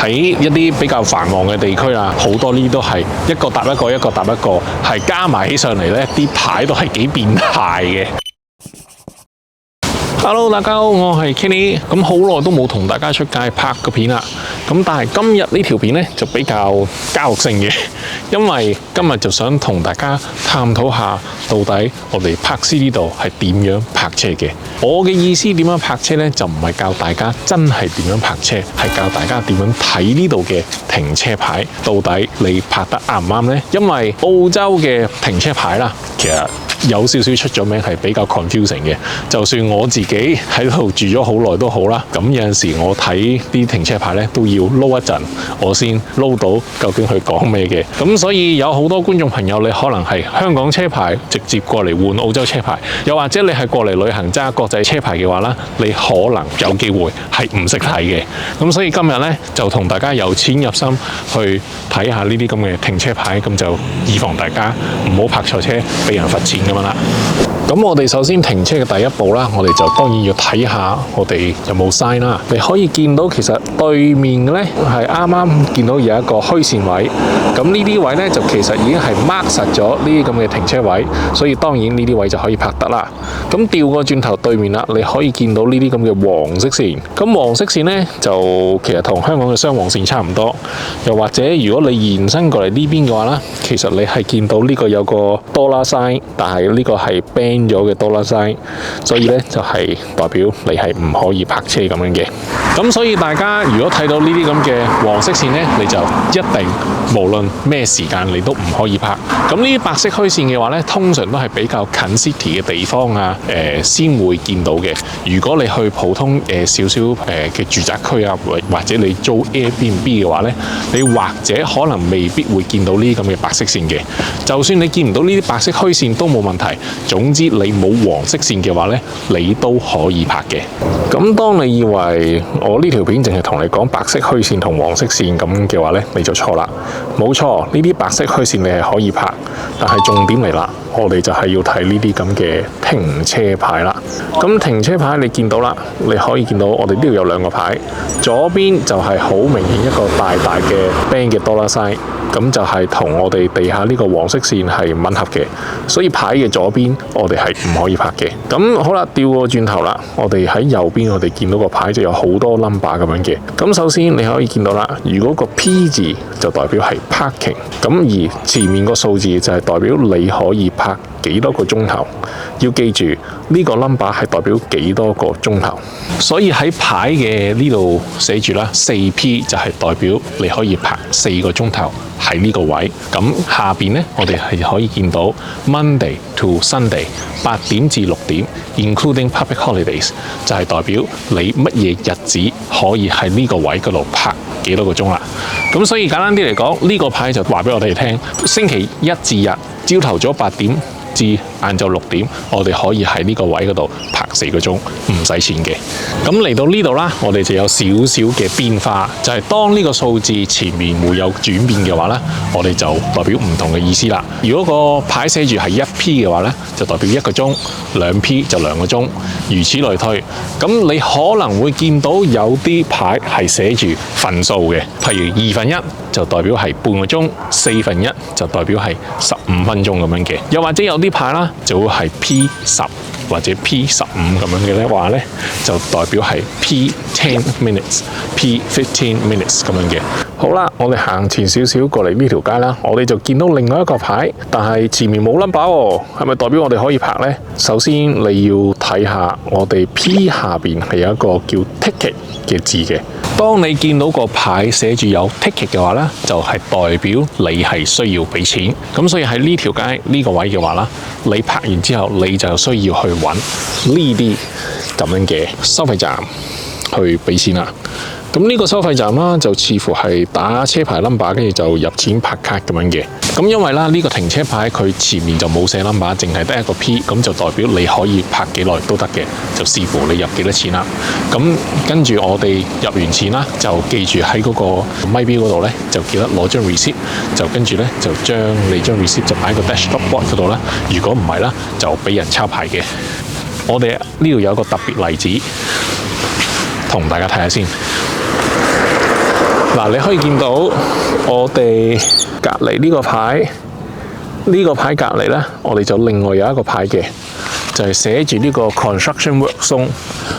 喺一啲比較繁忙嘅地區啦，好多呢啲都係一個搭一個，一個搭一個，係加埋起上嚟呢啲牌都係幾變態嘅。Hello， 大家好，我係 Kenny。咁好耐都冇同大家出街拍個片啦。咁但係今日呢條片呢，就比較教育性嘅，因為今日就想同大家探討下到底我哋柏斯呢度係點樣泊車嘅。我嘅意思點樣泊車呢？就唔係教大家真係點樣泊車，係教大家點樣睇呢度嘅停車牌，到底你泊得啱唔啱呢？因為澳洲嘅停車牌啦，其實有少少出咗名係比較 confusing 嘅，就算我自己喺度住咗好耐都好啦，咁有陣時我睇啲停車牌咧都要撈一陣，我先撈到究竟佢講咩嘅。咁所以有好多觀眾朋友，你可能係香港車牌直接過嚟換澳洲車牌，又或者你係過嚟旅行揸國際車牌嘅話啦，你可能有機會係唔識睇嘅。咁所以今日咧就同大家由淺入深去睇下呢啲咁嘅停車牌，咁就以防大家唔好泊錯車俾人罰錢咁樣啦。咁我哋首先停車嘅第一步啦，我哋就當然要睇下我哋有冇 sign 啦。你可以見到其實對面嘅咧係啱啱見到有一個虛線位，咁呢啲位咧就其實已經係 mark 實咗呢啲咁嘅停車位，所以當然呢啲位就可以泊得啦。咁調個轉頭對面啦，你可以見到呢啲咁嘅黃色線。咁黃色線咧就其實同香港嘅雙黃線差唔多，又或者如果你延伸過嚟呢邊嘅話啦，其實你係見到呢個有個$sign，但係呢個係 ban咗嘅$sign，所以咧就係代表你係唔可以泊車咁樣嘅。咁所以大家如果睇到呢啲咁嘅黃色線咧，你就一定無論咩時間你都唔可以泊。咁呢啲白色虛線嘅話咧，通常都係比較近 city 嘅地方啊，先會見到嘅。如果你去普通少少嘅住宅區啊，或者你租 Airbnb 嘅話咧，你或者可能未必會見到呢啲咁嘅白色線嘅。就算你見唔到呢啲白色虛線都冇問題。總之你冇黃色線嘅話咧，你都可以泊嘅。咁當你以為我呢條片淨係同你講白色虛線同黃色線咁嘅話咧，你就錯啦。冇錯，呢啲白色虛線你係可以泊，但係重點嚟啦，我哋就係要睇呢啲咁嘅停車牌啦。咁停車牌你見到啦，你可以見到我哋呢度有兩個牌，左邊就係好明顯一個大大嘅 ban 嘅$sign，咁就係同我哋地下呢個黃色線係吻合嘅，所以牌嘅左邊我哋係唔可以泊嘅。咁好啦，調個轉頭啦，我哋喺右邊我哋見到個牌就有好多 number 咁樣嘅。咁首先你可以見到啦，如果個 P 字就代表係 parking， 咁而前面個數字就係代表你可以泊幾多個鐘頭。要記住呢個 number 係代表幾多個鐘頭，所以喺牌嘅呢度寫住啦，4P 就係代表你可以泊4個鐘頭喺呢個位。咁下邊呢，我哋係可以見到 Monday to Sunday 8點至6點 ，including public holidays 就係代表你乜嘢日子可以喺呢個位嗰度泊幾多個鐘啦。咁所以簡單啲嚟講，呢個牌就話俾我哋聽，星期一至日朝頭早8點至晏晝6點，我哋可以喺呢個位嗰度泊4個鐘，唔使錢嘅。咁嚟到呢度啦，我哋就有少少嘅變化，就係當呢個數字前面會有轉變嘅話咧，我哋就代表唔同嘅意思啦。如果個牌寫住係1P 嘅話咧，就代表1個鐘；2P 就2個鐘，如此類推。咁你可能會見到有啲牌係寫住分數嘅，譬如1/2就代表係半個鐘，1/4就代表係15分鐘咁樣嘅。又或者有啲牌啦，就會係 P10或者 P15咁樣嘅咧話咧，就代表係 P10 minutes、P15 minutes 咁樣嘅。好啦，我哋行前少少過嚟呢條街啦，我哋就見到另外一個牌，但係前面冇 number 喎，係咪代表我哋可以泊呢？首先你要睇下我哋 P 下邊係有一個叫 ticket 嘅字嘅。當你見到個牌寫住有 ticket 嘅話呢，就係代表你係需要俾錢。咁所以喺呢條街呢個位嘅話啦，你泊完之後你就需要去揾呢啲咁樣嘅收費站去俾錢啦。咁呢個收費站啦，就似乎係打車牌 number， 跟住就入錢拍卡咁樣嘅。咁因為啦，呢個停車牌佢前面就冇寫 number， 淨係得一個 P， 咁就代表你可以泊幾耐都得嘅，就視乎你入幾多錢啦。咁跟住我哋入完錢啦，就記住喺嗰個咪錶嗰度咧，就記得攞張 receipt， 就跟住咧就將你張 receipt 就擺喺個 dashboard board 嗰度啦。如果唔係啦，就俾人抄牌嘅。我哋呢度有一個特別例子，同大家睇下先。嗱，你可以見到我哋隔離呢個牌，呢個牌隔離呢，我哋就另外有一個牌嘅，就係寫住呢個 construction work zone。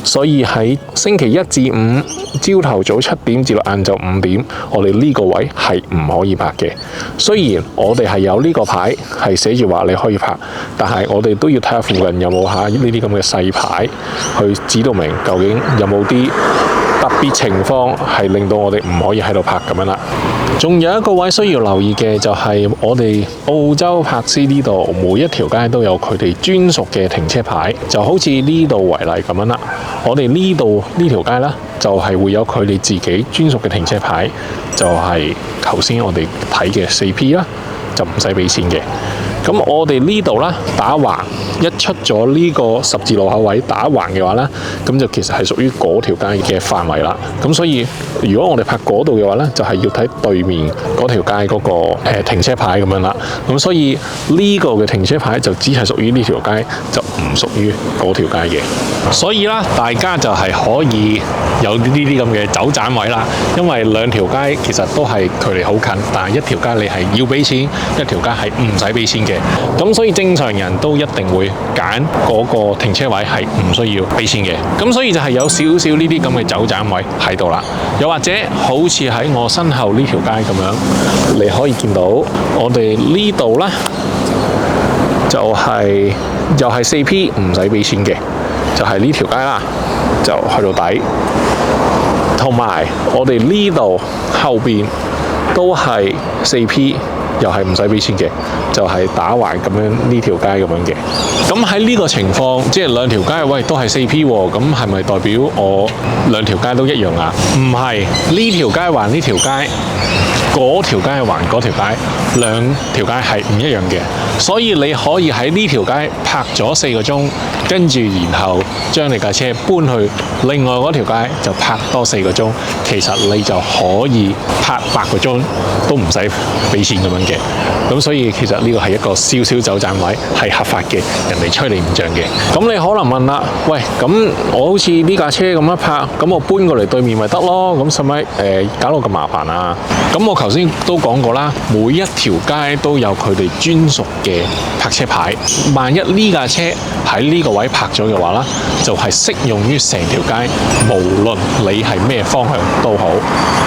所以喺星期一至五朝頭早7點至到晏晝5點，我哋呢個位係唔可以拍嘅。雖然我哋係有呢個牌係寫住話你可以拍，但係我哋都要睇下附近有冇下呢啲咁嘅細牌去指到明究竟有冇啲特別情況係令到我哋唔可以喺度拍咁樣啦。仲有一個位需要留意嘅就係我哋澳洲柏斯呢度每一條街都有佢哋專屬嘅停車牌，就好似呢度為例咁樣啦。我哋呢度呢條街啦，就係會有佢哋自己專屬嘅停車牌，就係頭先我哋睇嘅4P啦，就唔使俾錢嘅。咁我哋呢度啦，打橫一出咗呢個十字路口位打橫嘅話呢，咁就其實係屬於嗰條街嘅範圍啦。咁所以如果我哋拍嗰度嘅話呢，就係要睇對面嗰條街嗰個停車牌咁樣啦。咁所以呢個嘅停車牌就只係屬於呢條街，就唔屬於嗰條街嘅。所以啦，大家就係可以有呢啲咁嘅走盞位啦。因為兩條街其實都係距離好近，但係一條街你係要俾錢，一條街係唔使俾錢嘅。咁所以正常人都一定會揀嗰個停車位係唔需要俾錢嘅。咁所以就係有少少呢啲咁嘅走盞位喺度啦。又或者好似喺我身後呢條街咁樣，你可以見到我哋呢度啦，就係又係4P 唔使俾錢嘅，就係呢條街啦，就去到底。同埋我哋呢度後邊都係4P。又係唔使俾錢嘅，就係打橫咁樣呢條街咁樣嘅。咁喺呢個情況，即係兩條街喂都係4P喎，咁係咪代表我兩條街都一樣啊？唔係，呢條街還呢條街，嗰條街還嗰條街，兩條街係唔一樣嘅。所以你可以喺呢條街拍咗4個鐘，跟住然後將你架車搬去另外嗰條街就拍多4個鐘，其實你就可以拍8個鐘都唔使俾錢咁樣嘅。咁所以其實呢個係一個少少走盞位，係合法嘅，人哋吹你唔脹嘅。咁你可能問啦，喂，咁我好似呢架車咁樣拍，咁我搬過嚟對面咪得咯？咁使咪搞到咁麻煩啊？咁我頭先都講過啦，每一條街都有佢哋專屬嘅泊車牌。萬一呢架車喺呢個位泊咗嘅話啦，就係適用於成條街，無論你係咩方向都好。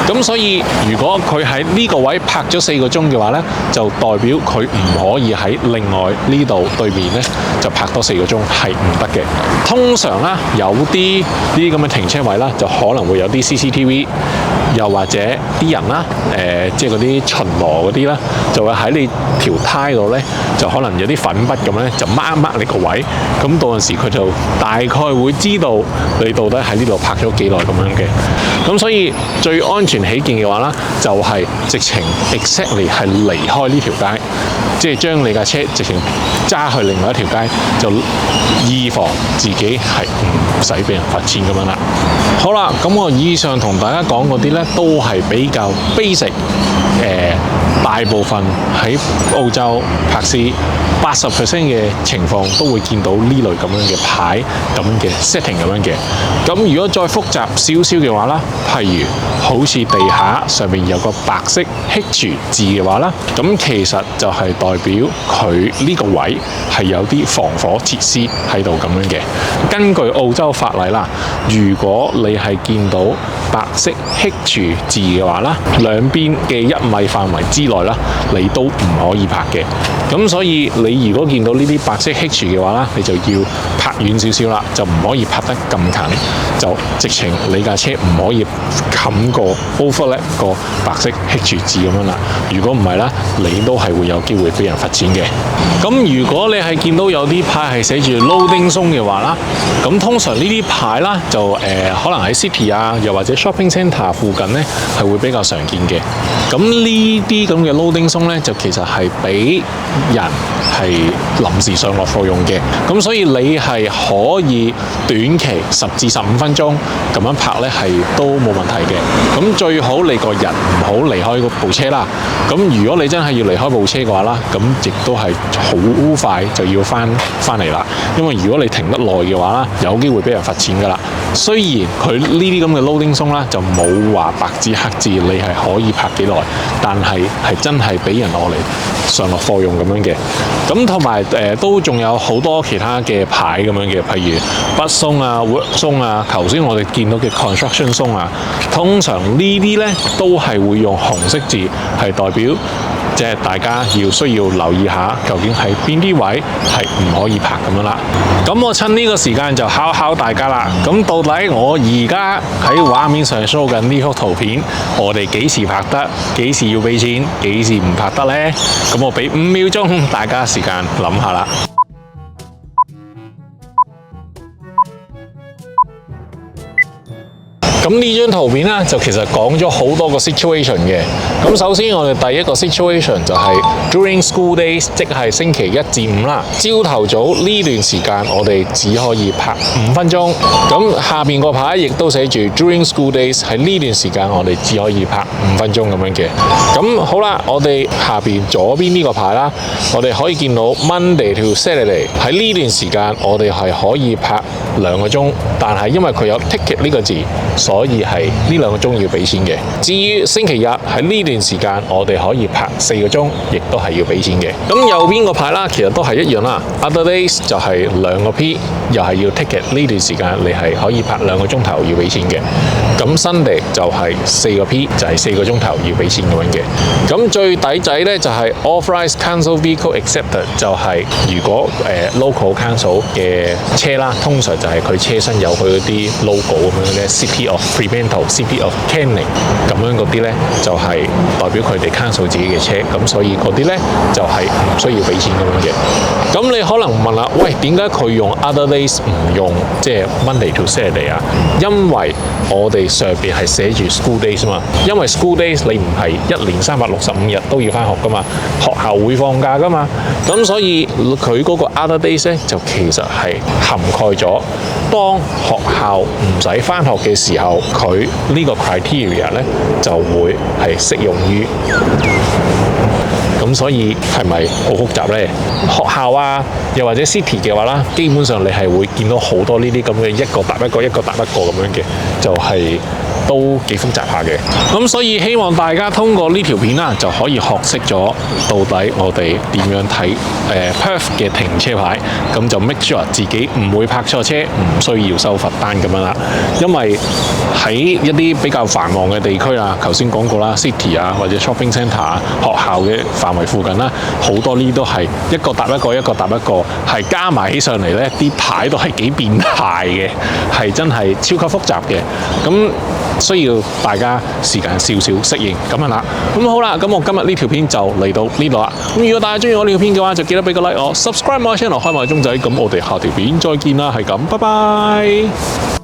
咁所以如果佢喺呢個位泊咗4個鐘嘅話呢，就代表佢唔可以喺另外呢度對面呢就泊多4個鐘，係唔得嘅。通常啦，有啲呢啲咁嘅停車位啦，就可能會有啲 CCTV， 又或者啲人啦，即係嗰啲巡邏嗰啲啦，就會喺你條胎度呢，就可能有啲粉筆咁呢，就掹你個位。咁到陣時佢就大概會知道你到底喺呢度泊咗幾耐咁樣嘅。咁所以最安全起見嘅話啦，就係直情 exactly 係離開呢條街，即係將你架車直情揸去另外一條街，就以防自己係唔使俾人罰錢咁樣啦。好啦，咁我以上同大家講嗰啲呢，都係比較 basic，大部分喺澳洲柏斯80% 嘅情況都會見到呢類咁樣嘅牌，咁樣嘅 setting 咁樣嘅。咁如果再複雜少少嘅話啦，譬如好似地下上面有個白色 H 字嘅話啦，咁其實就係代表佢呢個位係有啲防火設施喺度咁樣嘅。根據澳洲法例啦，如果你係見到白色 H 字嘅話啦，兩邊嘅1米範圍之內啦，你都唔可以拍嘅。咁所以你如果見到呢啲白色 H 嘅話啦，你就要拍遠少少啦，就唔可以拍得咁近，就直情你架車唔可以冚過 overlap 個白色 H 字咁樣啦。如果唔係啦，你都係會有機會俾人罰錢嘅。咁如果你係見到有啲牌係寫住 loading zone 嘅話啦，咁通常呢啲牌啦就可能喺 city 啊，又或者 shopping centre 附近呢係會比較常見嘅。咁呢啲咁嘅 loading zone 呢，就其實係俾人係臨時上落課用嘅。咁所以你係可以短期10至15分鐘咁樣拍呢，係都冇問題嘅。咁最好你個人唔好離開嗰部車啦。咁如果你真係要離開部車嘅話啦，咁亦都係好快就要翻嚟啦。因為如果你停得耐嘅話啦，有機會俾人罰錢噶啦。雖然佢呢啲咁嘅 loading zone 啦，就冇話白紙黑字你係可以拍幾耐，但係真係俾人攞嚟上落課用咁樣嘅。咁同埋都仲有好多其他嘅牌咁樣嘅，譬如 bus zone 啊、work zone 啊，頭先我哋見到嘅 construction zone 啊，通常呢啲呢都係會用紅色字係代表。即係大家需要留意下，究竟係邊啲位係唔可以拍咁樣啦。咁我趁呢個時間就考大家啦。咁到底我而家喺畫面上 show 緊呢幅圖片，我哋幾時拍得？幾時要俾錢？幾時唔拍得呢？咁我俾5秒鐘大家時間諗下啦。咁呢張圖片咧，就其實講咗好多個 situation 嘅。咁首先我哋第一個 situation 就係 during school days， 即係星期1至5啦。朝頭早呢段時間我哋只可以拍5分鐘。咁下邊個牌亦都寫住 during school days， 喺呢段時間我哋只可以拍5分鐘咁樣嘅。咁好啦，我哋下邊左邊呢個牌啦，我哋可以見到 Monday to Saturday， 喺呢段時間我哋係可以拍2個鐘，但係因為佢有 ticket 呢個字，所以係呢2個鐘要俾錢嘅。至於星期日喺呢段時間，我哋可以拍4個鐘，亦都係要俾錢嘅。咁右邊個牌啦，其實都係一樣啦。Other days 就係2個 P， 又係要 ticket 呢段時間，你係可以拍2個鐘頭要俾錢嘅。咁 Sunday 就係4個 P， 就係4個鐘頭要俾錢咁樣嘅。咁最底仔呢，就係 Authorized Council Vehicle Accepted， 就係如果local council 嘅車啦，通常就係佢車身有佢嗰啲 logo 咁樣嘅 City of Fremantle、City of Canning 咁樣嗰啲呢，就係代表佢哋 council 自己嘅車，咁所以嗰啲呢，就係唔需要俾錢咁樣嘅。咁你可能問啦，喂，點解佢用 other days 唔用即係 Monday to Saturday 啊？因為我哋上邊係寫住 school days 嘛，因為 school days 你唔係1年365日都要翻學噶嘛，學校會放假噶嘛，咁所以佢嗰個 other days 呢，就其實係涵蓋咗當學校唔使翻學嘅時候，佢呢個 criteria 呢就會係適用於。咁所以係咪好複雜呢？學校啊，又或者 city 嘅話啦，基本上你係會見到好多呢啲咁嘅一個搭一個、一個搭一個咁樣嘅，就係都幾複雜下嘅。咁所以希望大家通過呢條片啦，就可以學識咗到底我哋點樣睇Perth 嘅停車牌，咁就 make sure 自己唔會泊錯車，唔需要收罰單咁樣啦。因為喺一啲比較繁忙嘅地區啊，頭先講過啦 ，city 啊或者 shopping centre 啊，學校嘅範圍附近啦，好多呢都係一個搭一個，一個搭一個，係加埋起上嚟呢啲牌都係幾變態嘅，係真係超級複雜嘅。咁需要大家時間少少適應咁樣啦。咁好啦，咁我今日呢條片就嚟到呢度啦。咁如果大家中意我呢條片嘅話，就記得俾個 like 我 ，subscribe 我 channel， 開埋個鐘仔。咁我哋下條片再見啦，係咁，拜拜。